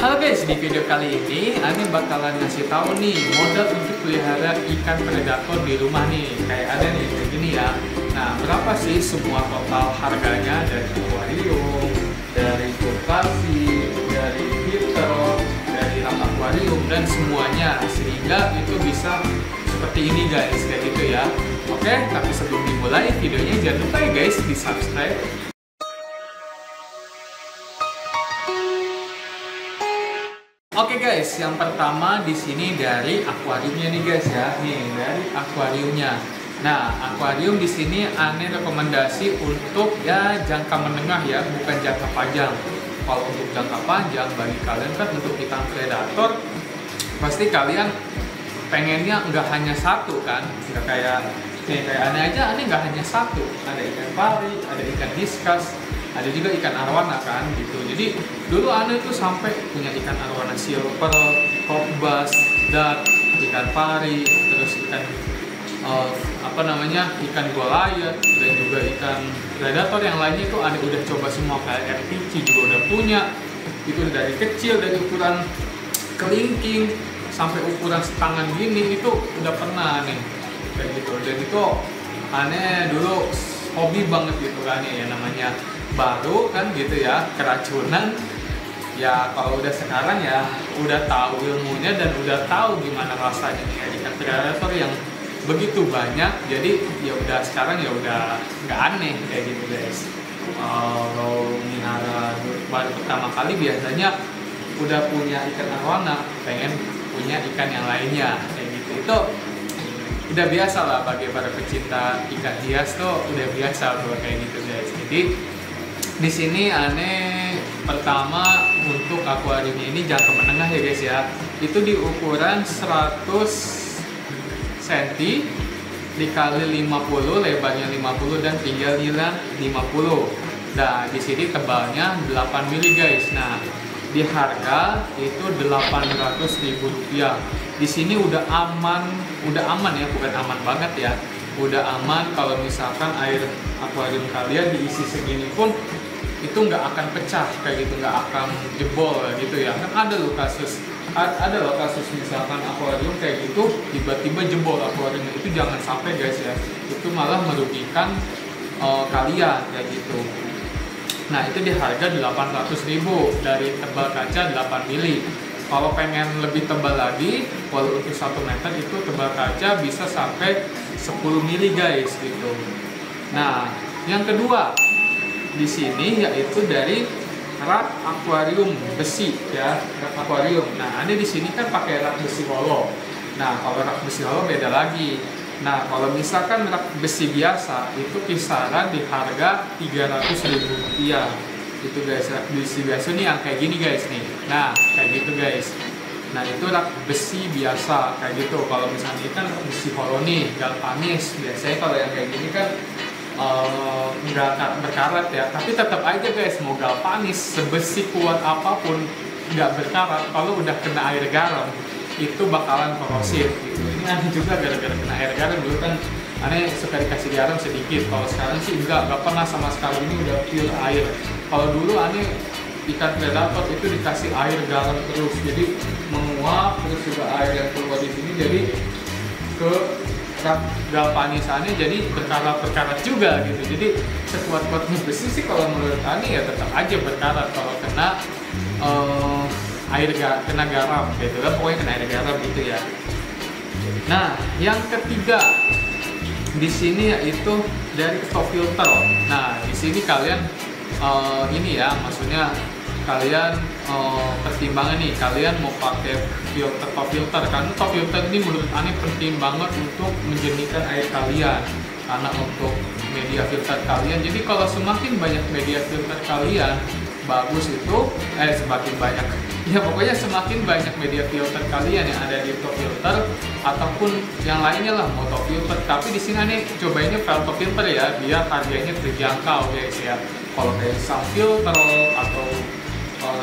Halo guys, di video kali ini Ani bakalan ngasih tahu nih modal untuk pelihara ikan predator di rumah nih. Kayak ada nih kayak gini ya. Nah, berapa sih semua total harganya dari akuarium, dari kulkasi, dari filter, dari rak akuarium dan semuanya, sehingga itu bisa seperti ini guys, kayak gitu ya. Oke, tapi sebelum dimulai videonya jangan lupa ya guys di subscribe. Oke guys, yang pertama di sini dari akuariumnya nih guys ya. Nih dari akuariumnya. Nah, akuarium di sini Ane rekomendasi untuk ya jangka menengah ya, bukan jangka panjang. Kalau untuk jangka panjang bagi kalian kan untuk ikan predator, pasti kalian pengennya nggak hanya satu kan, nggak kayak Ane aja. Ane nggak hanya satu. Ada ikan pari, ada ikan diskus, ada juga ikan arwana kan gitu. Jadi dulu Ane tuh sampai punya ikan arwana silver, top bass, dart, ikan pari, terus ikan ikan goliath dan juga ikan predator yang lainnya itu Ane udah coba semua. Kayak RTC juga udah punya. Itu dari kecil, dari ukuran kelingking sampai ukuran setangan gini itu udah pernah nih kayak gitu. Dan itu Ane dulu hobi banget gitu kan ya, namanya baru kan gitu ya, keracunan ya. Kalau udah sekarang ya udah tahu ilmunya dan udah tahu gimana rasanya nih ikan predator yang begitu banyak. Jadi ya udah sekarang ya udah nggak aneh kayak gitu guys. Kalau melihara baru pertama kali biasanya udah punya ikan arwana, pengen punya ikan yang lainnya kayak gitu. Itu udah biasa lah bagi para pecinta ikan hias tuh, udah biasa kalau kayak gitu guys. Jadi di sini Ane pertama untuk akuariumnya ini jangka menengah ya guys ya. Itu di ukuran 100 cm dikali 50, lebarnya 50 dan tingginya 50. Nah, di sini tebalnya 8 mili guys. Nah, di harga itu Rp800.000. Di sini udah aman ya, bukan aman banget ya. Udah aman kalau misalkan air akuarium kalian diisi segini pun itu nggak akan pecah kayak gitu, nggak akan jebol gitu ya. Kan ada loh kasus misalkan akuarium kayak gitu tiba-tiba jebol akuariumnya. Itu jangan sampai guys ya, itu malah merugikan kalian kayak gitu. Nah, itu di harga Rp800.000 dari tebal kaca 8 mili. Kalau pengen lebih tebal lagi, walau untuk 1 meter itu tebal kaca bisa sampai 10 mili guys gitu. Nah, yang kedua di sini yaitu dari rak akuarium besi ya, rak akuarium. Nah, Ane di sini kan pakai rak besi hollow. Nah, kalau rak besi hollow beda lagi. Nah, kalau misalkan rak besi biasa itu kisaran di harga Rp300.000. Itu guys, rak besi biasa nih yang kayak gini guys nih. Nah, kayak gitu guys. Nah, itu rak besi biasa kayak gitu. Kalau misalnya kan besi hollow nih, galvanis. Biasanya kalau yang kayak gini kan nggak berkarat ya, tapi tetap aja guys, mau galvanis sebesi kuat apapun nggak berkarat, kalau udah kena air garam itu bakalan korosif gitu. Ini Ane juga gara-gara kena air garam dulu kan Ane suka dikasih garam sedikit. Kalau sekarang sih nggak pernah sama sekali, ini udah pure air. Kalau dulu Ane ikan predator itu dikasih air garam terus, jadi menguap, terus juga air yang keluar di sini jadi ke galvanisannya jadi berkarat juga gitu. Jadi sekuat-kuatnya besi sih kalau menurut Ani ya tetap aja berkarat kalau kena kena garam gitu kan, pokoknya kena air garam gitu ya. Nah, yang ketiga di sini yaitu dari top filter. Nah, di sini kalian ini ya, maksudnya kalian pertimbangan nih, kalian mau pakai top filter. Karena top filter ini menurut Ane penting banget untuk menjernihkan air kalian, karena untuk media filter kalian. Jadi kalau semakin banyak media filter kalian bagus itu semakin banyak ya, pokoknya semakin banyak media filter kalian yang ada di top filter ataupun yang lainnya lah, mau top filter. Tapi di sini Ane cobainnya top filter ya, biar harganya terjangkau guys ya. Kalau kayak sun filter atau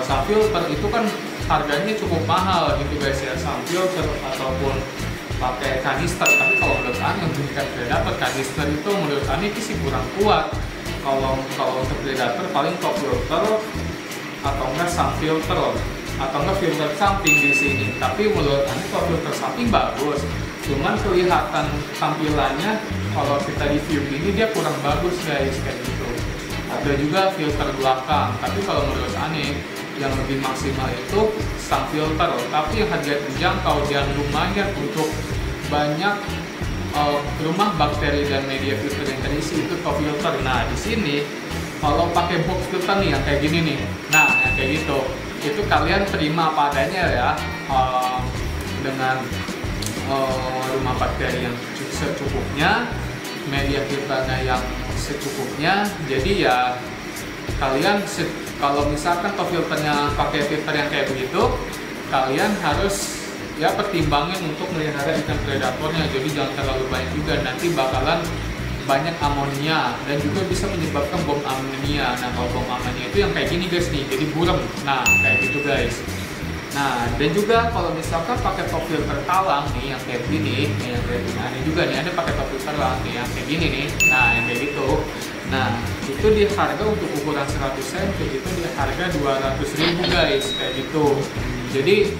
sun filter itu kan harganya cukup mahal gitu guys ya, sun filter ataupun pakai kanister. Tapi kalau menurut Ane untuk ikan predator, kanister itu menurut Ane sih kurang kuat. Kalau untuk predator paling top filter atau enggak sun filter atau enggak filter samping di sini. Tapi menurut Ane kalau filter samping bagus, cuman kelihatan tampilannya kalau kita di view ini dia kurang bagus guys, kayak gitu. Ada juga filter belakang, tapi kalau menurut Ane yang lebih maksimal itu sang filter, tapi yang harga terjangkau dan lumayan untuk banyak rumah bakteri dan media filter yang terisi itu top filter. Nah di sini kalau pakai box filter nih yang kayak gini nih, nah yang kayak gitu, itu kalian terima apa adanya ya, dengan rumah bakteri yang secukupnya, media filternya yang secukupnya. Jadi ya kalian kalau misalkan top filternya pakai filter yang kayak begitu, kalian harus ya pertimbangin untuk melihara ikan predatornya. Jadi jangan terlalu banyak juga, nanti bakalan banyak amonia dan juga bisa menyebabkan bom amonia. Nah kalau bom amonia itu yang kayak gini guys nih, jadi buram. Nah kayak gitu guys. Nah dan juga kalau misalkan pakai top filter talang nih yang kayak gini, nih, yang kayak gini, ada juga nih ada pakai top filter talang nih yang kayak gini nih. Nah yang kayak gitu. Nah itu di harga untuk ukuran 100 cm itu di harga 200.000 guys, kayak gitu. Jadi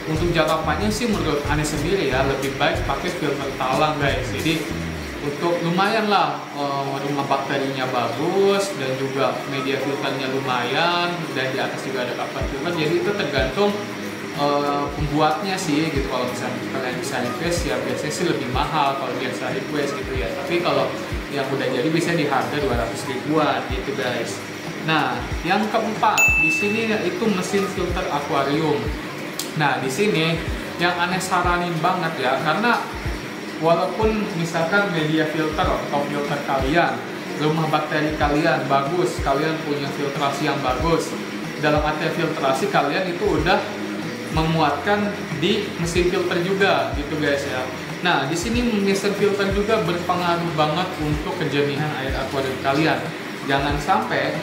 untuk jangka panjang sih menurut Ane sendiri ya lebih baik pakai filter talang guys. Jadi untuk lumayan lah, rumah bakterinya bagus dan juga media filternya lumayan, dan di atas juga ada kapas filter. Jadi itu tergantung pembuatnya sih gitu. Kalau misalnya kalian bisa request ya biasanya sih lebih mahal kalau biasa request gitu ya. Tapi kalau yang udah jadi bisa di harga 200.000-an gitu guys. Nah yang keempat di sini yaitu mesin filter akuarium. Nah di sini yang Ane saranin banget ya, karena walaupun misalkan media filter atau filter kalian, rumah bakteri kalian bagus, kalian punya filtrasi yang bagus, dalam arti filtrasi kalian itu udah memuatkan di mesin filter juga gitu guys ya. Nah di sini mesin filter juga berpengaruh banget untuk kejernihan air akuarium kalian. Jangan sampai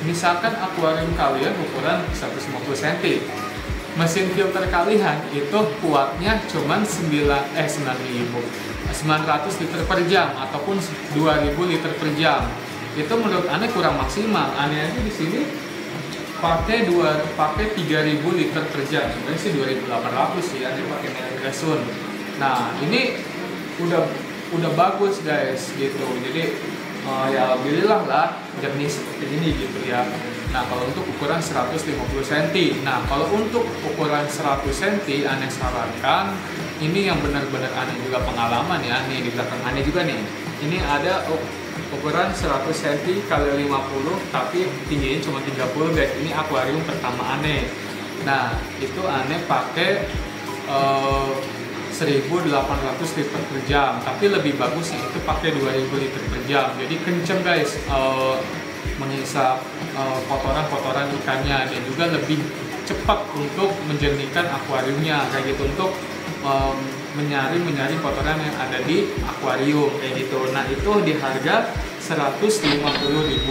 misalkan akuarium kalian ukuran 150 cm, mesin filter kalian itu kuatnya cuma 900 liter per jam ataupun 2000 liter per jam. Itu menurut Ane kurang maksimal. Ane aja di sini pakai 3000 liter per jam. Sebenarnya sih 2800 sih Ane pakai merek Sun. Nah, ini udah bagus guys gitu. Jadi ya alhamdulillah lah jernih seperti ini gitu ya. Nah kalau untuk ukuran 150 cm, nah kalau untuk ukuran 100 cm Ane sarankan ini yang benar-benar Ane juga pengalaman ya. Nih di belakang Ane juga nih, ini ada ukuran 100 cm kali 50 tapi tingginya cuma 30 guys. Ini akuarium pertama Ane. Nah itu Ane pakai 1800 liter per jam, tapi lebih bagusnya itu pakai 2000 liter per jam. Jadi kenceng guys menghisap kotoran-kotoran ikannya, dan juga lebih cepat untuk menjernihkan akuariumnya kayak gitu, untuk menyaring kotoran yang ada di akuarium kayak gitu. Nah itu di harga Rp150.000.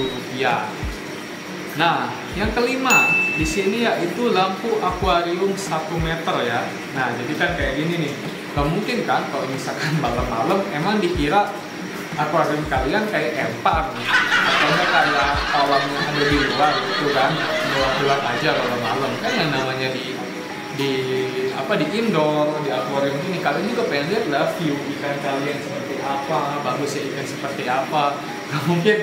Nah yang kelima di sini yaitu lampu akuarium 1 meter ya. Nah jadi kan kayak gini nih, gak mungkin kan kalau misalkan malam-malam emang dikira akuarium kalian kayak empang atau enggak kayak kolam yang ada di luar gitu kan, gelap-gelap aja kalau malam. Kan yang namanya di indoor, di akuarium ini kalian juga pengen lihat lah view ikan kalian seperti apa, bagusnya ikan seperti apa. Gak mungkin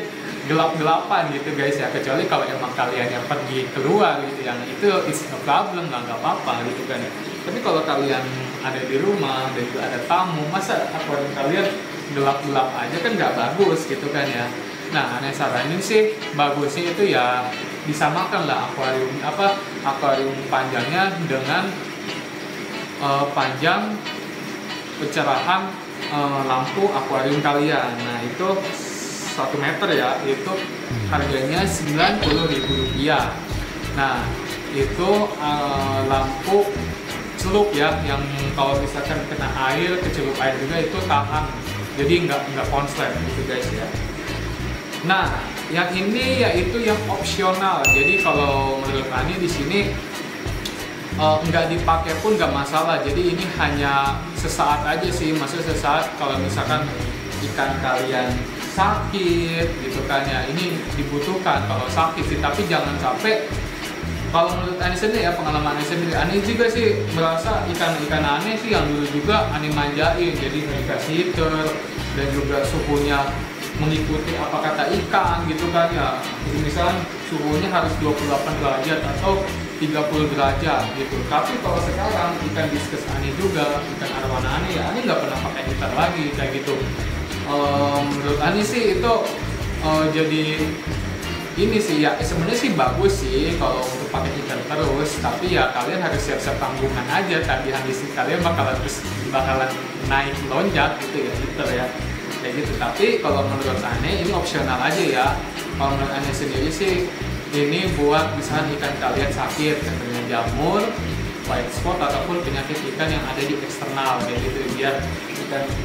gelap-gelapan gitu guys ya, kecuali kalau emang kalian yang pergi keluar gitu, yang itu is no problem, nggak apa-apa gitu kan. Tapi kalau kalian ada di rumah dan juga ada tamu, masa akuarium kalian gelap-gelap aja kan nggak bagus gitu kan ya. Nah Ane saranin sih bagusnya itu ya disamakan lah akuarium panjangnya dengan panjang pencerahan lampu akuarium kalian. Nah itu 1 meter ya, itu harganya Rp90.000. Nah itu lampu celup ya, yang kalau misalkan kena air, kecelup air juga itu tahan, jadi nggak konslet gitu guys ya. Nah yang ini yaitu yang opsional, jadi kalau menurut Ani di sini nggak dipakai pun nggak masalah. Jadi ini hanya sesaat aja sih, maksudnya sesaat kalau misalkan ikan kalian sakit gitu kan ya, ini dibutuhkan kalau sakit sih. Tapi jangan sampai Kalau menurut Ani sendiri ya, pengalaman Ani sendiri, Ani juga sih merasa ikan-ikan aneh sih yang dulu juga Ani manjain, jadi dikasih heater dan juga suhunya mengikuti apa kata ikan gitu kan ya. Jadi misalnya suhunya harus 28 derajat atau 30 derajat gitu. Tapi kalau sekarang ikan diskus Ani juga, ikan arwana Ani ya, Ani nggak pernah pakai heater lagi kayak gitu. Menurut Ani sih itu jadi ini sih ya, sebenarnya sih bagus sih kalau untuk pakai heater terus, tapi ya kalian harus siap-siap tanggungan aja, tagihan listrik kalian bakalan naik lonjak gitu ya, heater ya kayak gitu. Tapi kalau menurut Ane ini opsional aja ya. Kalau menurut Ane sendiri sih ini buat misalnya ikan kalian sakit dengan jamur, white spot ataupun penyakit ikan yang ada di eksternal kayak gitu,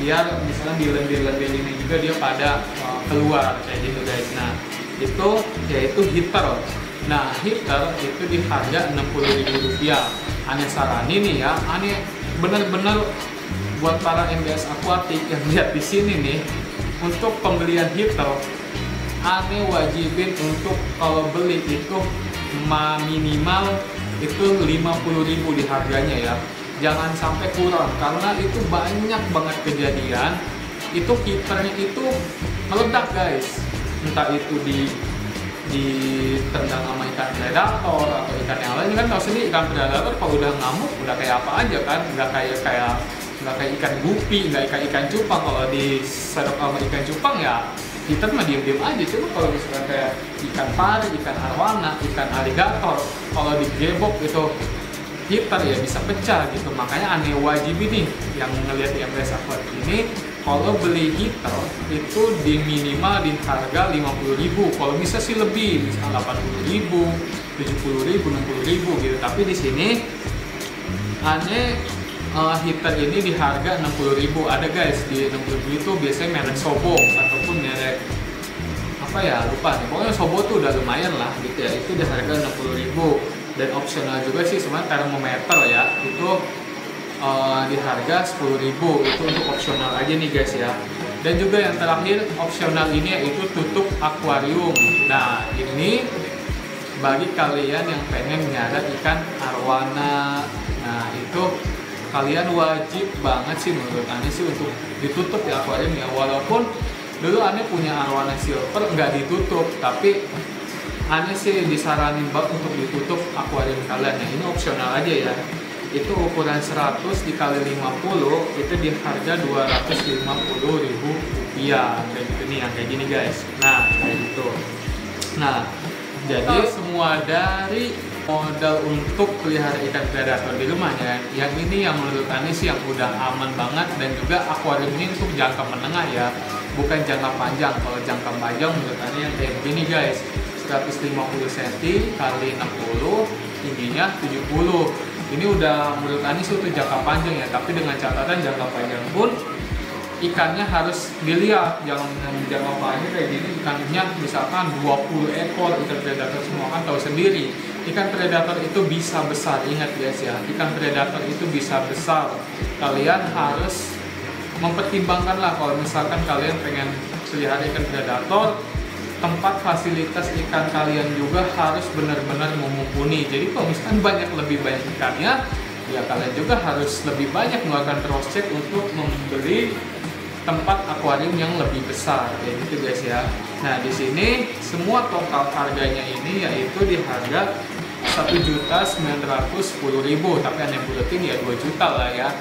biar misalnya di lendir-lendir ini juga dia pada keluar kayak gitu guys. Nah itu yaitu heater. Nah heater itu di harga Rp60.000. Ane saranin nih ya, Ane bener-bener buat para MBS akuatik yang lihat di sini nih, untuk pembelian heater Ane wajibin untuk kalau beli itu minimal itu Rp50.000 di harganya ya. Jangan sampai kurang, karena itu banyak banget kejadian itu heaternya itu meledak guys. Entah itu ditendang sama ikan predator atau ikan yang lain. Kan tahu sendiri ikan predator kalau udah ngamuk udah kayak apa aja kan, nggak kayak ikan gupi, nggak kayak ikan cupang. Kalau diserap sama ikan cupang ya kita mah diem aja. Cuma kalau misalnya kayak ikan pari, ikan arwana, ikan aligator, kalau digebok itu heater ya bisa pecah gitu. Makanya Ane wajib nih yang ngelihat di MBS Aquatic ini, kalau beli heater itu di minimal di harga Rp50.000. Kalau bisa sih lebih, misalnya Rp80.000, Rp70.000, Rp60.000 gitu. Tapi di sini Ane heater ini di harga Rp60.000. Ada guys, di Rp60.000 itu biasanya merek Sobo ataupun merek apa ya, lupa nih. Pokoknya Sobo tuh udah lumayan lah gitu ya. Itu di harga Rp60.000. Dan opsional juga sih sebenarnya termometer ya, itu di harga Rp10.000. Itu untuk opsional aja nih guys ya. Dan juga yang terakhir opsional ini yaitu tutup akuarium. Nah ini bagi kalian yang pengen nyara ikan arwana, nah itu kalian wajib banget sih menurut Ane sih untuk ditutup di akuarium ya. Walaupun dulu Ane punya arwana silver nggak ditutup, tapi Ane sih disaranin banget untuk ditutup akuarium kalian ya. Ini opsional aja ya. Itu ukuran 100 dikali 50 itu di harga Rp250.000 kayak gitu nih, yang kayak gini guys. Nah kayak gitu. Nah jadi semua dari modal untuk pelihara ikan predator di rumahnya, yang ini yang menurut Ane sih yang udah aman banget. Dan juga akuarium ini untuk jangka menengah ya, bukan jangka panjang. Kalau jangka panjang menurut Ane yang kayak begini guys, 150 cm kali 60, tingginya 70. Ini udah menurut Ane sih untuk jangka panjang ya, tapi dengan catatan jangka panjang pun ikannya harus dilihat. Jangan jangka panjang kayak gini ikannya misalkan 20 ekor ikan predator semua, kan tahu sendiri ikan predator itu bisa besar. Ingat guys ya, ikan predator itu bisa besar. Kalian harus mempertimbangkan lah kalau misalkan kalian pengen pelihara ikan predator, tempat fasilitas ikan kalian juga harus benar-benar mumpuni. Jadi kalau misalkan lebih banyak ikannya, ya kalian juga harus lebih banyak melakukan cross check untuk membeli tempat akuarium yang lebih besar kayak gitu guys ya. Nah di sini semua total harganya ini yaitu di harga Rp1.910.000, tapi Ane buletin ya 2 juta lah ya.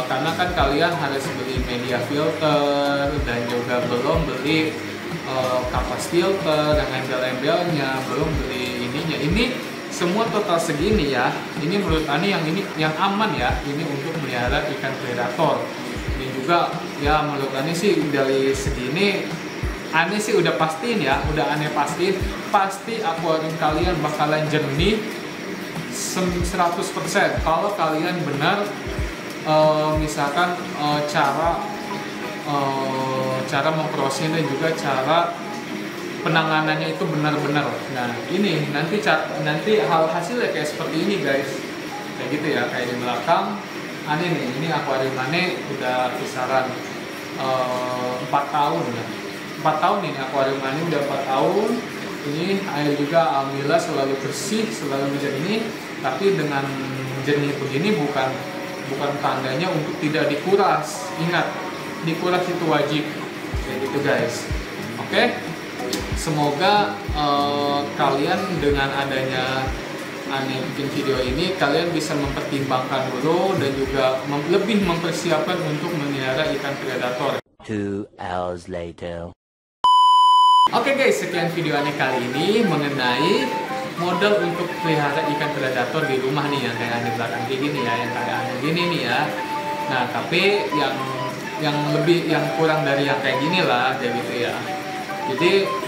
Karena kan kalian harus beli media filter dan juga belum beli kapas filter dan embel-embelnya, belum beli ininya. Ini semua total segini ya. Ini menurut Ane yang aman ya, ini untuk melihara ikan predator. Ini juga ya menurut Ane sih dari segini Ane sih udah pastiin ya, udah Ane pastiin pasti akuarium kalian bakalan jernih 100% kalau kalian benar misalkan cara memproses dan juga cara penanganannya itu benar-benar. Nah ini nanti hasilnya kayak seperti ini guys, kayak gitu ya, kayak di belakang Ane nih. Ini akuarium Ane udah kisaran 4 tahun ya, 4 tahun ini akuarium Ane udah 4 tahun. Ini air juga alhamdulillah selalu bersih, selalu jernih. Tapi dengan jernih begini bukan tandanya untuk tidak dikuras. Ingat, dikuras itu wajib. Kayak gitu guys. Oke. Semoga kalian dengan adanya Ane bikin video ini, kalian bisa mempertimbangkan dulu dan juga lebih mempersiapkan untuk memelihara ikan predator. 2 hours later. Oke guys, sekian video Ane kali ini mengenai modal untuk pelihara ikan predator di rumah nih, yang kayak Ane belakang kayak gini ya, yang kayak Ane gini nih ya. Nah, tapi yang kurang dari yang kayak gini lah, kayak gitu ya. Jadi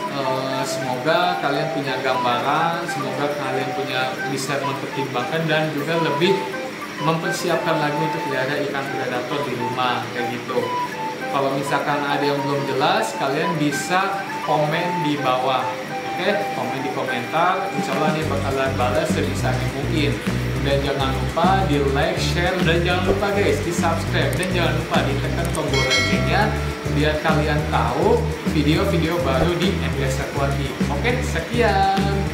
semoga kalian punya gambaran, semoga kalian bisa mempertimbangkan dan juga lebih mempersiapkan lagi untuk pelihara ikan predator di rumah kayak gitu. Kalau misalkan ada yang belum jelas, kalian bisa komen di bawah. Oke, komen di komentar. Insya Allah nih bakalan balas sebisa mungkin. Dan jangan lupa di like, share, dan jangan lupa guys di subscribe, dan jangan lupa ditekan tombol loncengnya biar kalian tahu video-video baru di MBS Aquatic. Oke, sekian.